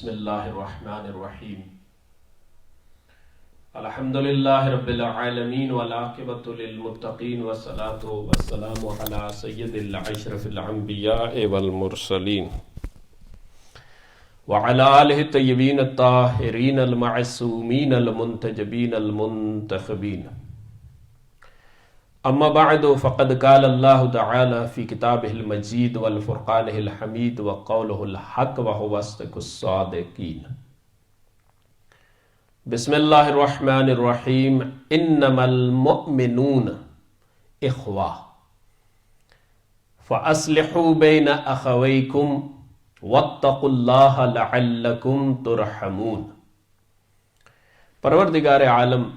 بسم اللہ الرحمن الرحیم الحمدللہ رب العالمین والعاقبۃ للمتقین والصلاة والسلام علی سید الاشرف الانبیاء والمرسلین وعلی آلہ الطیبین الطاہرین المعصومین المنتجبین المنتخبین اما بعد فقد قال اللہ تعالی فی کتابہ المجید والفرقانہ الحمید وقولہ الحق وہو اصدق الصادقین بسم اللہ الرحمن الرحیم انما المؤمنون اخوہ فاصلحوا بین اخویکم واتقوا اللہ لعلکم ترحمون۔ پروردگار عالم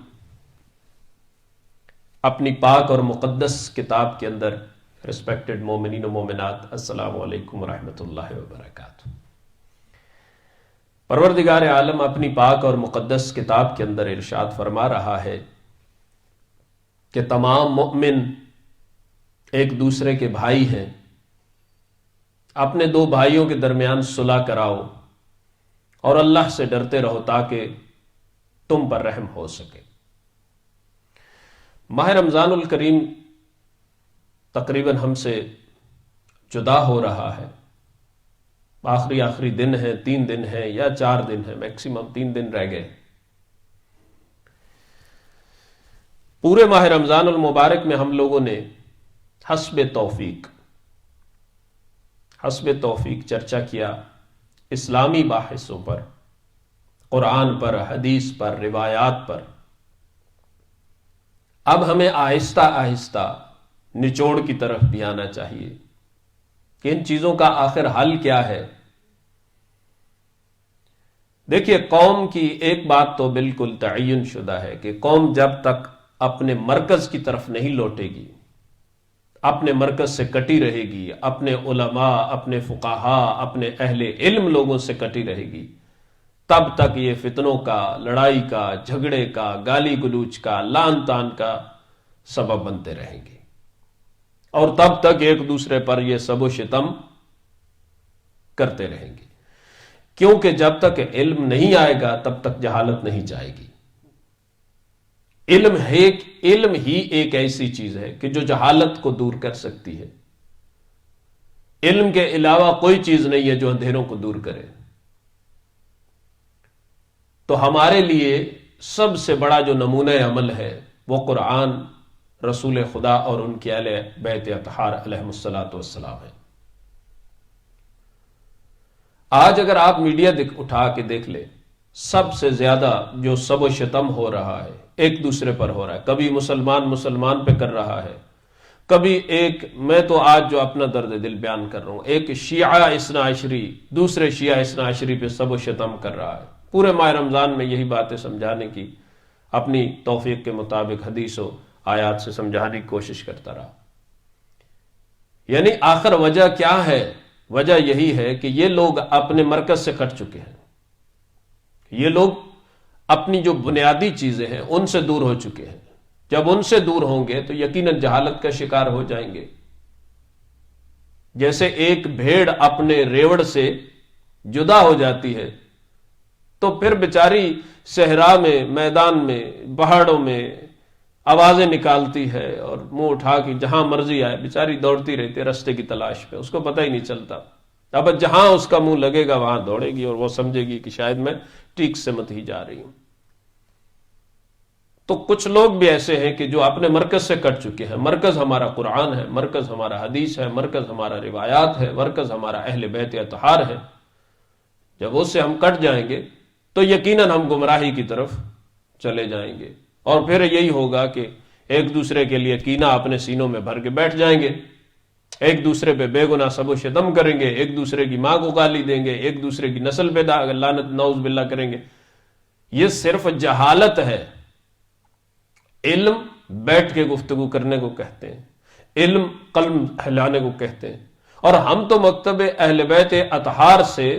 اپنی پاک اور مقدس کتاب کے اندر رسپیکٹڈ مومنین و مومنات السلام علیکم ورحمۃ اللہ وبرکاتہ۔ پروردگار عالم اپنی پاک اور مقدس کتاب کے اندر ارشاد فرما رہا ہے کہ تمام مومن ایک دوسرے کے بھائی ہیں، اپنے دو بھائیوں کے درمیان صلح کراؤ اور اللہ سے ڈرتے رہو تاکہ تم پر رحم ہو سکے۔ ماہ رمضان الکریم تقریباً ہم سے جدا ہو رہا ہے، آخری دن ہے، 3 دن ہے یا 4 دن ہے، میکسیمم 3 دن رہ گئے۔ پورے ماہ رمضان المبارک میں ہم لوگوں نے حسب توفیق چرچا کیا اسلامی باحثوں پر، قرآن پر، حدیث پر، روایات پر۔ اب ہمیں آہستہ آہستہ نچوڑ کی طرف بھی آنا چاہیے کہ ان چیزوں کا آخر حل کیا ہے۔ دیکھیے، قوم کی ایک بات تو بالکل تعین شدہ ہے کہ قوم جب تک اپنے مرکز کی طرف نہیں لوٹے گی، اپنے مرکز سے کٹی رہے گی، اپنے علماء، اپنے فقہاء، اپنے اہل علم لوگوں سے کٹی رہے گی، تب تک یہ فتنوں کا، لڑائی کا، جھگڑے کا، گالی گلوچ کا، لعن طعن کا سبب بنتے رہیں گے، اور تب تک ایک دوسرے پر یہ سب و شتم کرتے رہیں گے، کیونکہ جب تک علم نہیں آئے گا تب تک جہالت نہیں جائے گی۔ علم ہی ایک ایسی چیز ہے کہ جو جہالت کو دور کر سکتی ہے۔ علم کے علاوہ کوئی چیز نہیں ہے جو اندھیروں کو دور کرے۔ تو ہمارے لیے سب سے بڑا جو نمونہ عمل ہے وہ قرآن، رسول خدا اور ان کے اہل بیت اطہار علیہم الصلاۃ والسلام ہے۔ آج اگر آپ میڈیا اٹھا کے دیکھ لیں، سب سے زیادہ جو سب و شتم ہو رہا ہے ایک دوسرے پر ہو رہا ہے، کبھی مسلمان پہ کر رہا ہے، کبھی میں تو آج جو اپنا درد دل بیان کر رہا ہوں، ایک شیعہ اثنا عشری دوسرے شیعہ اثنا عشری پہ سب و شتم کر رہا ہے۔ پورے ماہ رمضان میں یہی باتیں سمجھانے کی، اپنی توفیق کے مطابق حدیث و آیات سے سمجھانے کی کوشش کرتا رہا۔ یعنی آخر وجہ کیا ہے؟ وجہ یہی ہے کہ یہ لوگ اپنے مرکز سے کٹ چکے ہیں، یہ لوگ اپنی جو بنیادی چیزیں ہیں ان سے دور ہو چکے ہیں۔ جب ان سے دور ہوں گے تو یقیناً جہالت کا شکار ہو جائیں گے۔ جیسے ایک بھیڑ اپنے ریوڑ سے جدا ہو جاتی ہے تو پھر بیچاری صحرا میں، میدان میں، پہاڑوں میں آوازیں نکالتی ہے اور منہ اٹھا کے جہاں مرضی آئے بیچاری دوڑتی رہتی ہے رستے کی تلاش پہ، اس کو پتہ ہی نہیں چلتا۔ اب جہاں اس کا منہ لگے گا وہاں دوڑے گی اور وہ سمجھے گی کہ شاید میں ٹھیک سے مت ہی جا رہی ہوں۔ تو کچھ لوگ بھی ایسے ہیں کہ جو اپنے مرکز سے کٹ چکے ہیں۔ مرکز ہمارا قرآن ہے، مرکز ہمارا حدیث ہے، مرکز ہمارا روایات ہے، مرکز ہمارا اہل بیت اطہار ہے۔ جب اس سے ہم کٹ جائیں گے تو یقیناً ہم گمراہی کی طرف چلے جائیں گے، اور پھر یہی ہوگا کہ ایک دوسرے کے لیے کینہ اپنے سینوں میں بھر کے بیٹھ جائیں گے، ایک دوسرے پہ بے گناہ سب و شتم کریں گے، ایک دوسرے کی ماں کو گالی دیں گے، ایک دوسرے کی نسل پہ لعنت نعوذ باللہ کریں گے۔ یہ صرف جہالت ہے۔ علم بیٹھ کے گفتگو کرنے کو کہتے ہیں، علم قلم ہلانے کو کہتے ہیں، اور ہم تو مکتب اہل بیت اطہار سے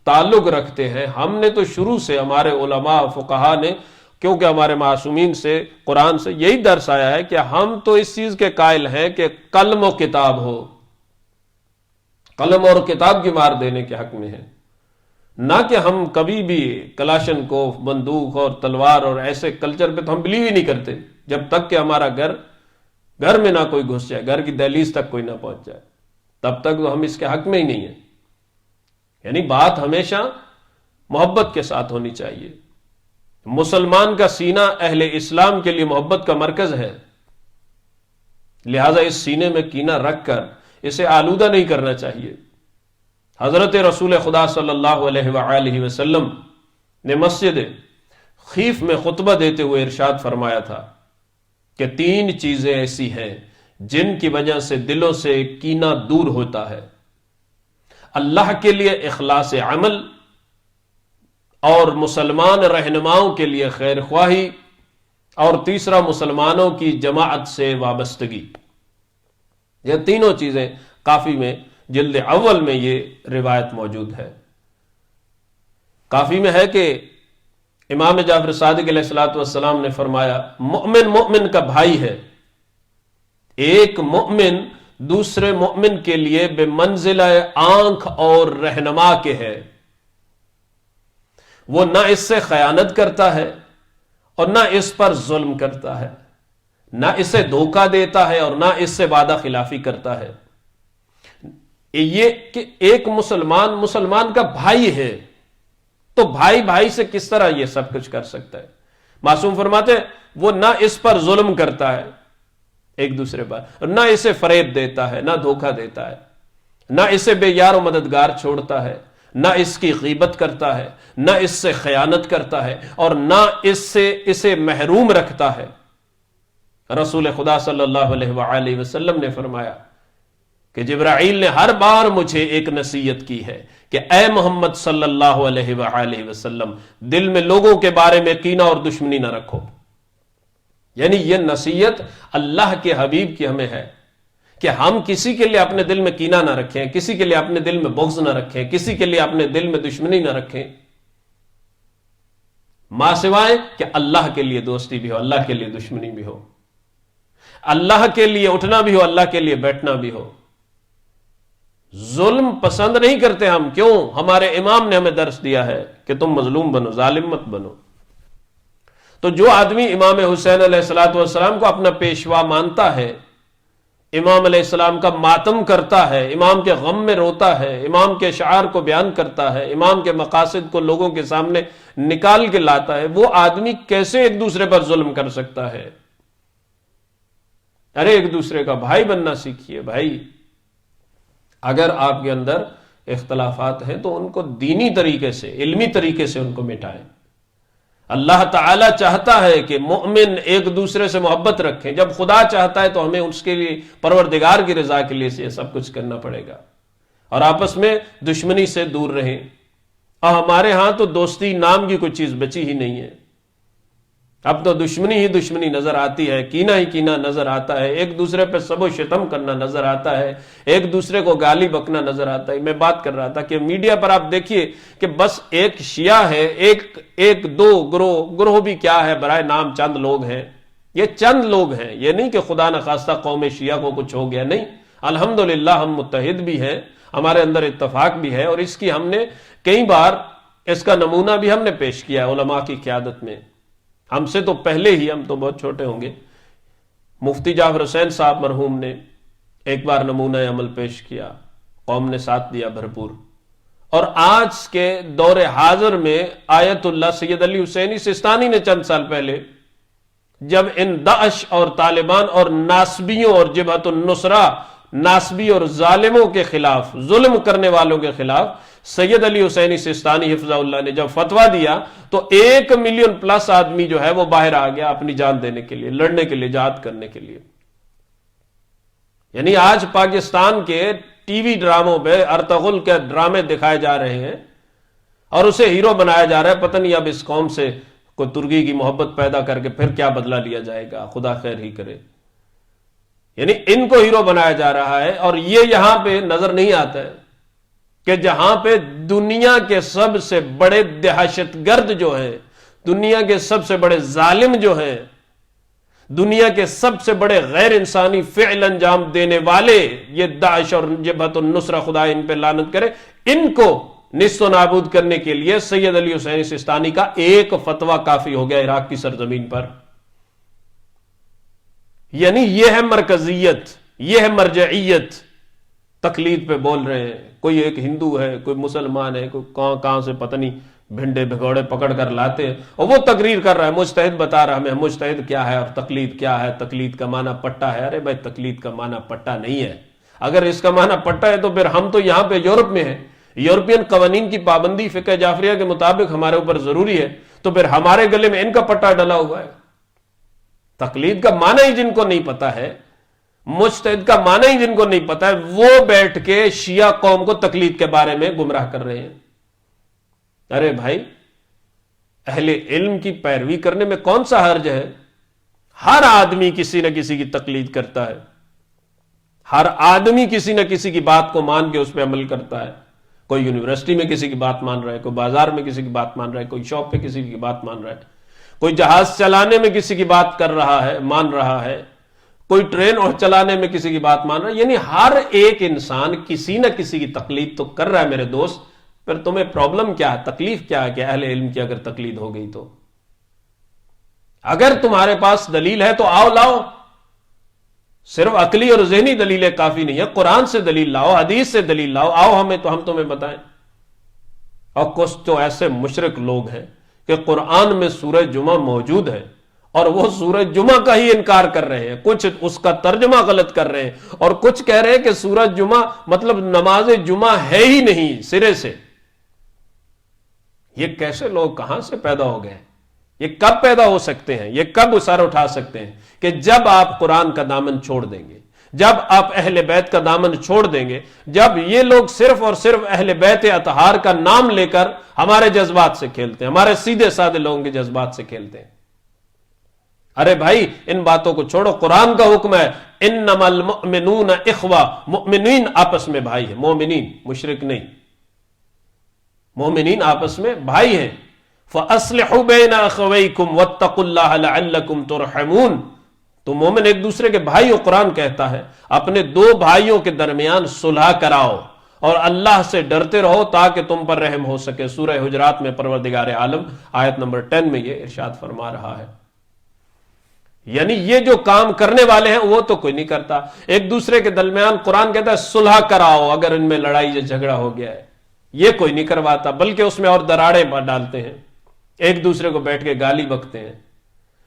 تعلق رکھتے ہیں۔ ہم نے تو شروع سے، ہمارے علماء فقہاء نے، کیونکہ ہمارے معصومین سے، قرآن سے یہی درس آیا ہے کہ ہم تو اس چیز کے قائل ہیں کہ قلم و کتاب ہو، قلم اور کتاب کی مار دینے کے حق میں ہے۔ نہ کہ ہم کبھی بھی کلاشن کوف، بندوق اور تلوار اور ایسے کلچر پہ تو ہم بلیو ہی نہیں کرتے جب تک کہ ہمارا گھر میں نہ کوئی گھس جائے، گھر کی دہلیز تک کوئی نہ پہنچ جائے، تب تک تو ہم اس کے حق میں ہی نہیں ہیں۔ یعنی بات ہمیشہ محبت کے ساتھ ہونی چاہیے۔ مسلمان کا سینہ اہل اسلام کے لیے محبت کا مرکز ہے، لہذا اس سینے میں کینہ رکھ کر اسے آلودہ نہیں کرنا چاہیے۔ حضرت رسول خدا صلی اللہ علیہ وآلہ وسلم نے مسجد خیف میں خطبہ دیتے ہوئے ارشاد فرمایا تھا کہ 3 چیزیں ایسی ہیں جن کی وجہ سے دلوں سے کینہ دور ہوتا ہے: اللہ کے لیے اخلاص عمل، اور مسلمان رہنماؤں کے لیے خیر خواہی، اور تیسرا مسلمانوں کی جماعت سے وابستگی۔ یہ تینوں چیزیں کافی میں جلد اول میں یہ روایت موجود ہے۔ کافی میں ہے کہ امام جعفر صادق علیہ الصلوۃ والسلام نے فرمایا، مومن مومن کا بھائی ہے، ایک مومن دوسرے مومن کے لیے بے منزلہ آنکھ اور رہنما کے ہے، وہ نہ اس سے خیانت کرتا ہے اور نہ اس پر ظلم کرتا ہے، نہ اسے دھوکہ دیتا ہے اور نہ اس سے وعدہ خلافی کرتا ہے۔ یہ کہ ایک مسلمان کا بھائی ہے، تو بھائی بھائی سے کس طرح یہ سب کچھ کر سکتا ہے؟ معصوم فرماتے ہیں وہ نہ اس پر ظلم کرتا ہے ایک دوسرے پر، نہ اسے فریب دیتا ہے، نہ دھوکہ دیتا ہے، نہ اسے بے یار و مددگار چھوڑتا ہے، نہ اس کی غیبت کرتا ہے، نہ اس سے خیانت کرتا ہے، اور نہ اسے محروم رکھتا ہے۔ رسول خدا صلی اللہ علیہ وآلہ وسلم نے فرمایا کہ جبرائیل نے ہر بار مجھے ایک نصیحت کی ہے کہ اے محمد صلی اللہ علیہ وآلہ وسلم، دل میں لوگوں کے بارے میں کینہ اور دشمنی نہ رکھو۔ یعنی یہ نصیحت اللہ کے حبیب کی ہمیں ہے کہ ہم کسی کے لیے اپنے دل میں کینہ نہ رکھیں، کسی کے لیے اپنے دل میں بغض نہ رکھیں، کسی کے لیے اپنے دل میں دشمنی نہ رکھیں، ماں سوائے کہ اللہ کے لیے دوستی بھی ہو، اللہ کے لیے دشمنی بھی ہو، اللہ کے لیے اٹھنا بھی ہو، اللہ کے لیے بیٹھنا بھی ہو۔ ظلم پسند نہیں کرتے ہم، کیوں؟ ہمارے امام نے ہمیں درس دیا ہے کہ تم مظلوم بنو، ظالم مت بنو۔ تو جو آدمی امام حسین علیہ السلام کو اپنا پیشوا مانتا ہے، امام علیہ السلام کا ماتم کرتا ہے، امام کے غم میں روتا ہے، امام کے اشعار کو بیان کرتا ہے، امام کے مقاصد کو لوگوں کے سامنے نکال کے لاتا ہے، وہ آدمی کیسے ایک دوسرے پر ظلم کر سکتا ہے؟ ارے ایک دوسرے کا بھائی بننا سیکھیے بھائی۔ اگر آپ کے اندر اختلافات ہیں تو ان کو دینی طریقے سے، علمی طریقے سے ان کو مٹائیں۔ اللہ تعالیٰ چاہتا ہے کہ مومن ایک دوسرے سے محبت رکھیں، جب خدا چاہتا ہے تو ہمیں اس کے لیے پروردگار کی رضا کے لیے یہ سب کچھ کرنا پڑے گا، اور آپس میں دشمنی سے دور رہیں۔ اور ہمارے ہاں تو دوستی نام کی کوئی چیز بچی ہی نہیں ہے، اب تو دشمنی ہی دشمنی نظر آتی ہے، کینہ ہی کینہ نظر آتا ہے، ایک دوسرے پہ سب و شتم کرنا نظر آتا ہے، ایک دوسرے کو گالی بکنا نظر آتا ہے۔ میں بات کر رہا تھا کہ میڈیا پر آپ دیکھیے کہ بس ایک شیعہ ہے، ایک دو گروہ بھی کیا ہے، برائے نام چند لوگ ہیں، یہ چند لوگ ہیں، یہ نہیں کہ خدا نخواستہ قوم شیعہ کو کچھ ہو گیا، نہیں، الحمدللہ ہم متحد بھی ہیں، ہمارے اندر اتفاق بھی ہے، اور اس کی ہم نے کئی بار اس کا نمونہ بھی ہم نے پیش کیا ہے علماء کی قیادت میں۔ ہم سے تو پہلے ہی، ہم تو بہت چھوٹے ہوں گے، مفتی جعفر حسین صاحب مرحوم نے ایک بار نمونہ عمل پیش کیا، قوم نے ساتھ دیا بھرپور۔ اور آج کے دور حاضر میں آیت اللہ سید علی حسینی سستانی نے چند سال پہلے جب ان داعش اور طالبان اور ناصبیوں اور جبہت النصرہ، ناصبی اور ظالموں کے خلاف، ظلم کرنے والوں کے خلاف سید علی حسینی سستانی حفظہ اللہ نے جب فتویٰ دیا تو 1 ملین پلس آدمی جو ہے وہ باہر آ گیا اپنی جان دینے کے لیے، لڑنے کے لیے، جہاد کرنے کے لیے۔ یعنی آج پاکستان کے ٹی وی ڈراموں پہ ارطغرل کے ڈرامے دکھائے جا رہے ہیں اور اسے ہیرو بنایا جا رہا ہے، پتہ نہیں اب اس قوم سے کوئی ترکی کی محبت پیدا کر کے پھر کیا بدلہ لیا جائے گا، خدا خیر ہی کرے۔ یعنی ان کو ہیرو بنایا جا رہا ہے، اور یہ یہاں پہ نظر نہیں آتا ہے کہ جہاں پہ دنیا کے سب سے بڑے دہشت گرد جو ہیں، دنیا کے سب سے بڑے ظالم جو ہیں، دنیا کے سب سے بڑے غیر انسانی فعل انجام دینے والے یہ داعش اور جبہت النصرہ، خدا ان پہ لعنت کرے، ان کو نیست و نابود کرنے کے لیے سید علی حسین سستانی کا ایک فتویٰ کافی ہو گیا عراق کی سرزمین پر. یعنی یہ ہے مرکزیت، یہ ہے مرجعیت. تقلید پہ بول رہے ہیں، کوئی ایک ہندو ہے، کوئی مسلمان ہے، کوئی کہاں سے پتہ نہیں بھنڈے بھگوڑے پکڑ کر لاتے ہیں اور وہ تقریر کر رہا ہے، مجتہد بتا رہا ہے ہمیں مجتہد کیا ہے اور تقلید کیا ہے. تقلید کا معنی پٹا ہے. ارے بھائی تقلید کا معنی پٹا نہیں ہے. اگر اس کا معنی پٹا ہے تو پھر ہم تو یہاں پہ یورپ میں ہیں، یورپین قوانین کی پابندی فقہ جعفریہ کے مطابق ہمارے اوپر ضروری ہے، تو پھر ہمارے گلے میں ان کا پٹا ڈلا ہوا ہے. تقلید کا معنی ہی جن کو نہیں پتا ہے، مجتہد کا معنی ہی جن کو نہیں پتا ہے، وہ بیٹھ کے شیعہ قوم کو تقلید کے بارے میں گمراہ کر رہے ہیں. ارے بھائی اہل علم کی پیروی کرنے میں کون سا حرج ہے؟ ہر آدمی کسی نہ کسی کی تقلید کرتا ہے، ہر آدمی کسی نہ کسی کی بات کو مان کے اس پہ عمل کرتا ہے. کوئی یونیورسٹی میں کسی کی بات مان رہا ہے، کوئی بازار میں کسی کی بات مان رہا ہے، کوئی شاپ پہ کسی کی بات مان رہا ہے، کوئی جہاز چلانے میں کسی کی بات کر رہا ہے، مان رہا ہے، کوئی ٹرین اور چلانے میں کسی کی بات مان رہا ہے. یعنی ہر ایک انسان کسی نہ کسی کی تقلید تو کر رہا ہے میرے دوست. پھر تمہیں پرابلم کیا ہے، تکلیف کیا ہے کہ اہل علم کی اگر تقلید ہو گئی تو؟ اگر تمہارے پاس دلیل ہے تو آؤ لاؤ. صرف عقلی اور ذہنی دلیلیں کافی نہیں ہے، قرآن سے دلیل لاؤ، حدیث سے دلیل لاؤ. آؤ ہم تمہیں بتائیں. اور کچھ تو ایسے مشرک لوگ ہیں کہ قرآن میں سورہ جمعہ موجود ہے اور وہ سورہ جمعہ کا ہی انکار کر رہے ہیں، کچھ اس کا ترجمہ غلط کر رہے ہیں، اور کچھ کہہ رہے ہیں کہ سورہ جمعہ مطلب نماز جمعہ ہے ہی نہیں سرے سے. یہ کیسے لوگ کہاں سے پیدا ہو گئے؟ یہ کب پیدا ہو سکتے ہیں؟ یہ کب سر اٹھا سکتے ہیں؟ کہ جب آپ قرآن کا دامن چھوڑ دیں گے، جب آپ اہل بیت کا دامن چھوڑ دیں گے، جب یہ لوگ صرف اور صرف اہل بیت اطہار کا نام لے کر ہمارے جذبات سے کھیلتے ہیں، ہمارے سیدھے سادے لوگوں کے جذبات سے کھیلتے ہیں. ارے بھائی ان باتوں کو چھوڑو. قرآن کا حکم ہے انما المؤمنون اخوہ، مؤمنین آپس میں بھائی ہیں، مومنین مشرک نہیں، مومنین آپس میں بھائی ہیں. فَأَصْلِحُوا بَيْنَ أَخَوَيْكُمْ وَاتَّقُوا اللَّهَ لَعَلَّكُمْ تُرْحَمُونَ. تو مومن ایک دوسرے کے بھائی ہو. قرآن کہتا ہے اپنے دو بھائیوں کے درمیان صلح کراؤ اور اللہ سے ڈرتے رہو تاکہ تم پر رحم ہو سکے. سورہ حجرات میں پروردگار عالم آیت نمبر 10 میں یہ ارشاد فرما رہا ہے. یعنی یہ جو کام کرنے والے ہیں وہ تو کوئی نہیں کرتا. ایک دوسرے کے درمیان قرآن کہتا ہے صلح کراؤ اگر ان میں لڑائی یا جھگڑا ہو گیا ہے، یہ کوئی نہیں کرواتا، بلکہ اس میں اور دراڑیں ڈالتے ہیں، ایک دوسرے کو بیٹھ کے گالی بکتے ہیں.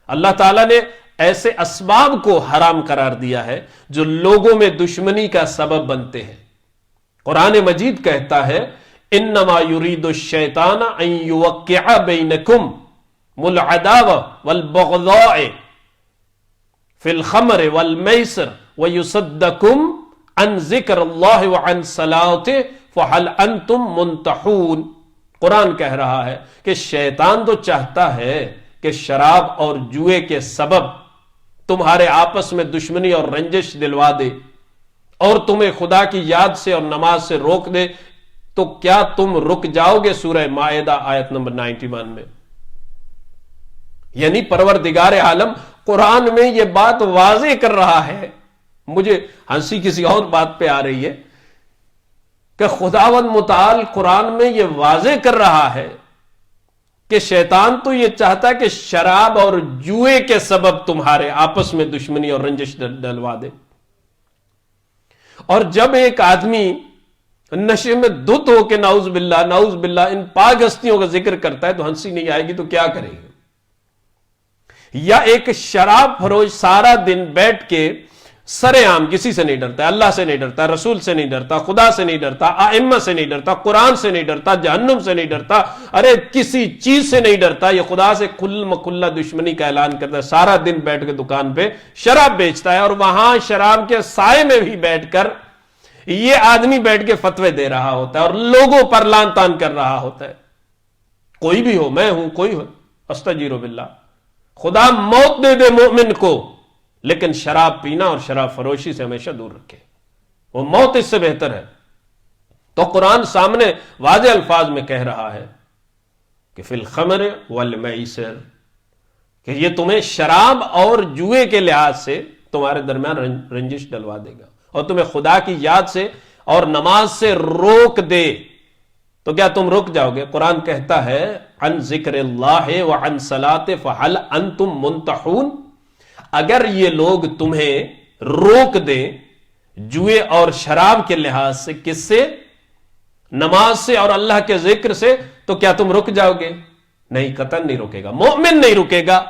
اللہ تعالیٰ نے ایسے اسباب کو حرام قرار دیا ہے جو لوگوں میں دشمنی کا سبب بنتے ہیں. قرآن مجید کہتا ہے انما یرید الشیطان ان یوقع بینکم العداوۃ والبغضاء فی الخمر والمیسر ویصدکم عن ذکر اللہ وعن الصلاۃ فہل انتم منتہون. قرآن کہہ رہا ہے کہ شیطان تو چاہتا ہے کہ شراب اور جوئے کے سبب تمہارے آپس میں دشمنی اور رنجش دلوا دے اور تمہیں خدا کی یاد سے اور نماز سے روک دے. تو کیا تم رک جاؤ گے؟ سورہ مائدہ آیت نمبر 91 میں. یعنی پروردگار عالم قرآن میں یہ بات واضح کر رہا ہے. مجھے ہنسی کسی اور بات پہ آ رہی ہے کہ خداوند متعال قرآن میں یہ واضح کر رہا ہے کہ شیطان تو یہ چاہتا ہے کہ شراب اور جوئے کے سبب تمہارے آپس میں دشمنی اور رنجش ڈلوا دے. اور جب ایک آدمی نشے میں دھت ہو کے نعوذ باللہ ان پاک ہستیوں کا ذکر کرتا ہے تو ہنسی نہیں آئے گی تو کیا کرے گا؟ یا ایک شراب فروش سارا دن بیٹھ کے سرے عام کسی سے نہیں ڈرتا، اللہ سے نہیں ڈرتا، رسول سے نہیں ڈرتا، خدا سے نہیں ڈرتا، ائمہ سے نہیں ڈرتا، قرآن سے نہیں ڈرتا، جہنم سے نہیں ڈرتا، ارے کسی چیز سے نہیں ڈرتا، یہ خدا سے کل مکلہ دشمنی کا اعلان کرتا ہے. سارا دن بیٹھ کے دکان پہ شراب بیچتا ہے اور وہاں شراب کے سائے میں بھی بیٹھ کر یہ آدمی بیٹھ کے فتوے دے رہا ہوتا ہے اور لوگوں پر لان تان کر رہا ہوتا ہے. کوئی بھی ہو، میں ہوں، کوئی ہو، استغفر باللہ، خدا موت دے دے مومن کو، لیکن شراب پینا اور شراب فروشی سے ہمیشہ دور رکھے، وہ موت اس سے بہتر ہے. تو قرآن سامنے واضح الفاظ میں کہہ رہا ہے کہ فی الخمر والمیسر، کہ یہ تمہیں شراب اور جوئے کے لحاظ سے تمہارے درمیان رنجش ڈلوا دے گا اور تمہیں خدا کی یاد سے اور نماز سے روک دے. تو کیا تم رک جاؤ گے؟ قرآن کہتا ہے عن ذکر اللہ وعن صلاۃ فہل انتم منتہون، اگر یہ لوگ تمہیں روک دیں جوئے اور شراب کے لحاظ سے، کس سے؟ نماز سے اور اللہ کے ذکر سے، تو کیا تم رک جاؤ گے؟ نہیں، قطعاً نہیں رکے گا، مومن نہیں رکے گا۔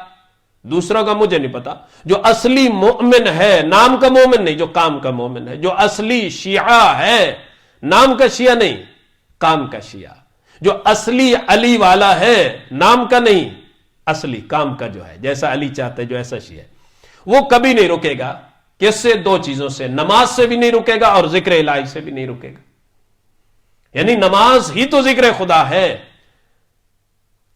دوسروں کا مجھے نہیں پتا، جو اصلی مومن ہے، نام کا مومن نہیں، جو کام کا مومن ہے، جو اصلی شیعہ ہے، نام کا شیعہ نہیں، کام کا شیعہ، جو اصلی علی والا ہے، نام کا نہیں، اصلی کام کا جو ہے، جیسا علی چاہتا ہے، جو ایسا شیعہ ہے، وہ کبھی نہیں رکے گا۔ کس سے؟ دو چیزوں سے، نماز سے بھی نہیں رکے گا اور ذکر الہی سے بھی نہیں رکے گا۔ یعنی نماز ہی تو ذکر خدا ہے۔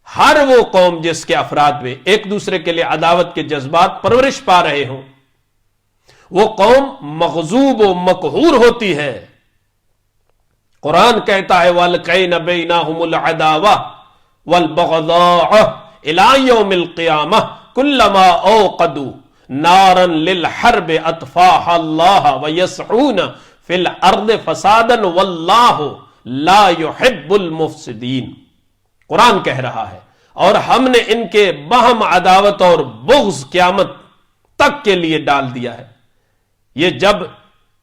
ہر وہ قوم جس کے افراد میں ایک دوسرے کے لیے عداوت کے جذبات پرورش پا رہے ہوں، وہ قوم مغضوب و مقہور ہوتی ہے۔ قرآن کہتا ہے وَأَلْقَيْنَ بَيْنَهُمُ الْعَدَاوَةَ وَالْبَغْضَاءَ إِلَى يَوْمِ الْقِيَامَةِ كُلَّمَا أَوْقَدُوا نَارًا لِلْحَرْبِ أَطْفَاهَا اللَّهُ وَيَسْعُونَ فِي الْأَرْضِ فَسَادًا وَاللَّهُ لَا يُحِبُّ الْمُفْسِدِينَ۔ قرآن کہہ رہا ہے اور ہم نے ان کے باہم عداوت اور بغض قیامت تک کے لیے ڈال دیا ہے۔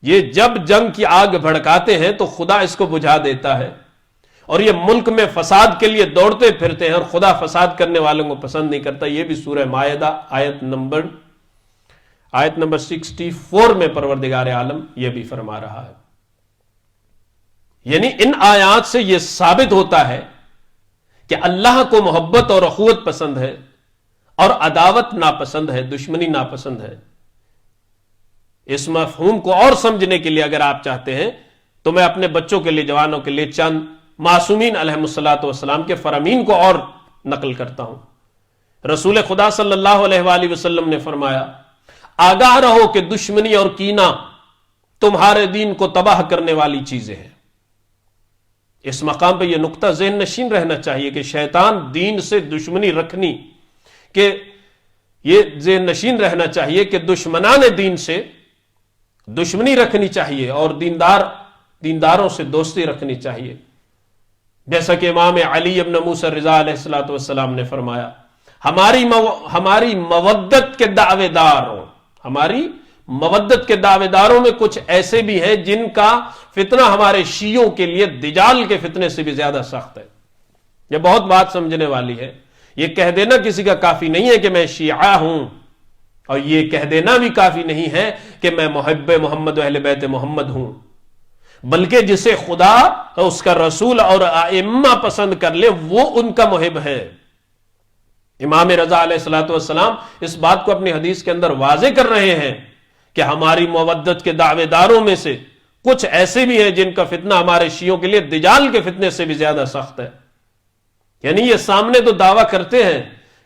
یہ جب جنگ کی آگ بھڑکاتے ہیں تو خدا اس کو بجھا دیتا ہے، اور یہ ملک میں فساد کے لیے دوڑتے پھرتے ہیں، اور خدا فساد کرنے والوں کو پسند نہیں کرتا۔ یہ بھی سورہ مائدہ آیت نمبر 64 میں پروردگار عالم یہ بھی فرما رہا ہے۔ یعنی ان آیات سے یہ ثابت ہوتا ہے کہ اللہ کو محبت اور اخوت پسند ہے اور عداوت ناپسند ہے، دشمنی ناپسند ہے۔ اس مفہوم کو اور سمجھنے کے لیے اگر آپ چاہتے ہیں تو میں اپنے بچوں کے لیے، جوانوں کے لیے چند معصومین علیہم الصلاۃ والسلام کے فرامین کو اور نقل کرتا ہوں۔ رسول خدا صلی اللہ علیہ وآلہ وسلم نے فرمایا، آگاہ رہو کہ دشمنی اور کینہ تمہارے دین کو تباہ کرنے والی چیزیں ہیں۔ اس مقام پہ یہ نقطہ ذہن نشین رہنا چاہیے کہ شیطان دین سے دشمنی رکھنی، کہ یہ ذہن نشین رہنا چاہیے کہ دشمنان دین سے دشمنی رکھنی چاہیے اور دینداروں سے دوستی رکھنی چاہیے، جیسا کہ امام علی ابن موسیٰ رضا علیہ الصلوۃ والسلام نے فرمایا، ہماری مودت کے دعوے داروں، ہماری مودت کے دعوے داروں میں کچھ ایسے بھی ہیں جن کا فتنہ ہمارے شیعوں کے لیے دجال کے فتنے سے بھی زیادہ سخت ہے۔ یہ بہت بات سمجھنے والی ہے۔ یہ کہہ دینا کسی کا کافی نہیں ہے کہ میں شیعہ ہوں، اور یہ کہہ دینا بھی کافی نہیں ہے کہ میں محب محمد و اہل بیت محمد ہوں، بلکہ جسے خدا اس کا رسول اور ائمہ پسند کر لے وہ ان کا محب ہے۔ امام رضا علیہ الصلوۃ والسلام اس بات کو اپنی حدیث کے اندر واضح کر رہے ہیں کہ ہماری مودت کے دعوے داروں میں سے کچھ ایسے بھی ہیں جن کا فتنہ ہمارے شیعوں کے لیے دجال کے فتنے سے بھی زیادہ سخت ہے۔ یعنی یہ سامنے تو دعویٰ کرتے ہیں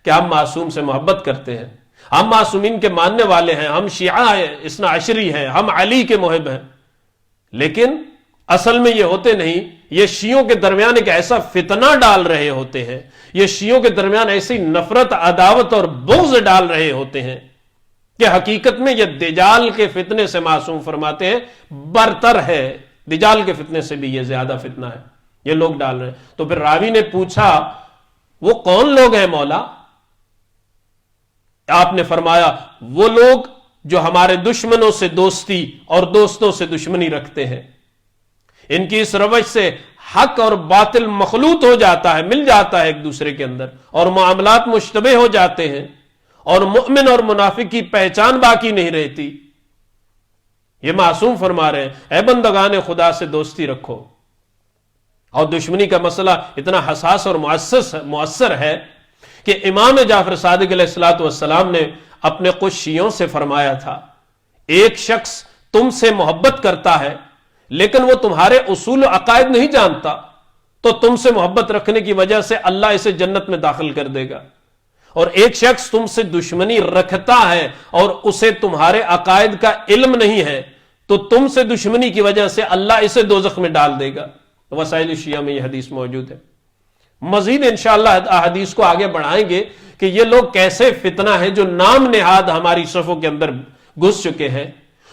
کہ ہم معصوم سے محبت کرتے ہیں، ہم معصومین کے ماننے والے ہیں، ہم شیعہ ہیں، اثنا عشری ہیں، ہم علی کے محب ہیں، لیکن اصل میں یہ ہوتے نہیں۔ یہ شیعوں کے درمیان ایک ایسا فتنہ ڈال رہے ہوتے ہیں، یہ شیعوں کے درمیان ایسی نفرت، عداوت اور بغض ڈال رہے ہوتے ہیں کہ حقیقت میں یہ دجال کے فتنے سے معصوم فرماتے ہیں برتر ہے، دجال کے فتنے سے بھی یہ زیادہ فتنہ ہے، یہ لوگ ڈال رہے ہیں۔ تو پھر راوی نے پوچھا وہ کون لوگ ہیں مولا؟ آپ نے فرمایا وہ لوگ جو ہمارے دشمنوں سے دوستی اور دوستوں سے دشمنی رکھتے ہیں، ان کی اس روش سے حق اور باطل مخلوط ہو جاتا ہے، مل جاتا ہے ایک دوسرے کے اندر، اور معاملات مشتبہ ہو جاتے ہیں، اور مؤمن اور منافق کی پہچان باقی نہیں رہتی۔ یہ معصوم فرما رہے ہیں اے بندگان خدا سے دوستی رکھو۔ اور دشمنی کا مسئلہ اتنا حساس اور مؤثر ہے کہ امام جعفر صادق علیہ الصلوۃ والسلام نے اپنے کچھ شیعوں سے فرمایا تھا، ایک شخص تم سے محبت کرتا ہے لیکن وہ تمہارے اصول و عقائد نہیں جانتا، تو تم سے محبت رکھنے کی وجہ سے اللہ اسے جنت میں داخل کر دے گا، اور ایک شخص تم سے دشمنی رکھتا ہے اور اسے تمہارے عقائد کا علم نہیں ہے، تو تم سے دشمنی کی وجہ سے اللہ اسے دوزخ میں ڈال دے گا۔ وسائل الشیعہ میں یہ حدیث موجود ہے۔ مزید انشاءاللہ حدیث کو آگے بڑھائیں گے کہ یہ لوگ کیسے فتنہ ہے جو نام نہاد ہماری صفوں کے اندر گھس چکے ہیں،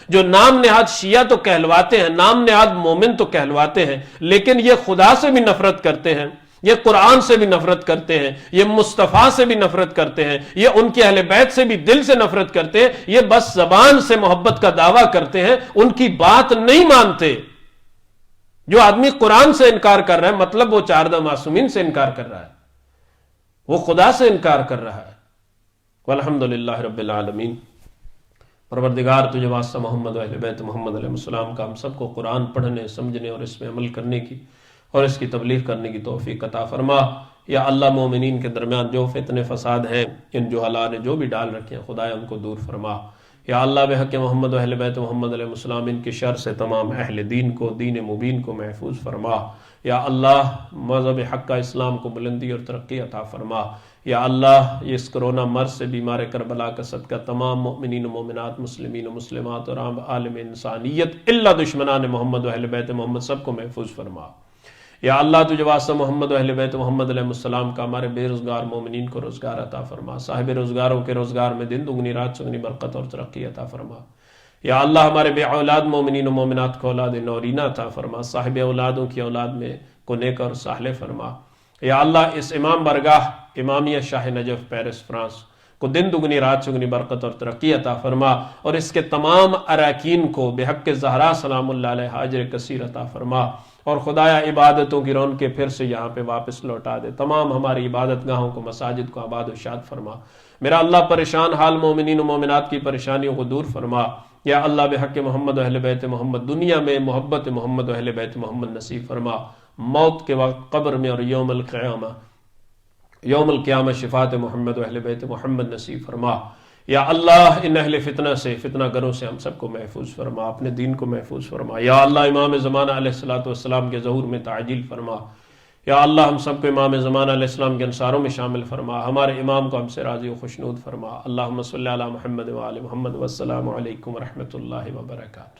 جو نام نہاد شیعہ تو کہلواتے ہیں، نام نہاد مومن تو کہلواتے ہیں، لیکن یہ خدا سے بھی نفرت کرتے ہیں، یہ قرآن سے بھی نفرت کرتے ہیں، یہ مصطفیٰ سے بھی نفرت کرتے ہیں، یہ ان کے اہل بیت سے بھی دل سے نفرت کرتے ہیں، یہ بس زبان سے محبت کا دعویٰ کرتے ہیں، ان کی بات نہیں مانتے۔ جو آدمی قرآن سے انکار کر رہا ہے مطلب وہ چاردہ معصومین سے انکار کر رہا ہے، وہ خدا سے انکار کر رہا ہے۔ والحمدللہ رب العالمین۔ پروردگار تجھے واسطہ محمد و اہل بیت محمد علیہ السلام کا ہم سب کو قرآن پڑھنے، سمجھنے اور اس میں عمل کرنے کی اور اس کی تبلیغ کرنے کی توفیق عطا فرما۔ یا اللہ مومنین کے درمیان جو فتنے فساد ہیں، ان جہلاء نے جو بھی ڈال رکھے ہیں، خدایا ان کو دور فرما۔ یا اللہ بحق محمد و اہل بیت محمد علیہ السلام ان کی شر سے تمام اہل دین کو، دین مبین کو محفوظ فرما۔ یا اللہ مذہب حق کا اسلام کو بلندی اور ترقی عطا فرما۔ یا اللہ اس کرونا مرض سے بیمار کربلا کا صدقہ تمام مؤمنین و مومنات، مسلمین و مسلمات اور عالم انسانیت الا دشمنان محمد و اہل بیت محمد سب کو محفوظ فرما۔ یا اللہ تجھے واسطہ محمد و اہل بیت محمد علیہ السلام کا ہمارے بے روزگار مومنین کو روزگار عطا فرما، صاحب روزگاروں کے روزگار میں دن دگنی رات چگنی برکت اور ترقی عطا فرما۔ یا اللہ ہمارے بے اولاد مومنین و مومنات کو اولاد نورینہ عطا فرما، صاحب اولادوں کی اولاد میں کو نیک اور صالح فرما۔ یا اللہ اس امام برگاہ امامیہ شاہ نجف پیرس فرانس کو دن دگنی رات چگنی برکت اور ترقی عطا فرما، اور اس کے تمام اراکین کو بحق زہرا سلام اللہ علیہ حاجر کثیر عطا فرما، اور خدایا عبادتوں کی رونقیں پھر سے یہاں پہ واپس لوٹا دے، تمام ہماری عبادت گاہوں کو، مساجد کو آباد و شاد فرما۔ میرا اللہ پریشان حال مومنین و مومنات کی پریشانیوں کو دور فرما۔ یا اللہ بحق محمد و اہل بیت محمد دنیا میں محبت محمد و اہل بیت محمد نصیب فرما، موت کے وقت قبر میں اور یوم القیامہ شفاعت محمد و اہل بیت محمد نصیب فرما۔ یا اللہ ان اہل فتنہ سے، فتنہ گروں سے ہم سب کو محفوظ فرما، اپنے دین کو محفوظ فرما۔ یا اللہ امام زمانہ علیہ السلام کے ظہور میں تعجیل فرما۔ یا اللہ ہم سب کو امام زمانہ علیہ السلام کے انصاروں میں شامل فرما، ہمارے امام کو ہم سے راضی و خوشنود فرما۔ اللہم صلی علی محمد و آل محمد، والسلام علیکم ورحمۃ اللہ وبرکاتہ۔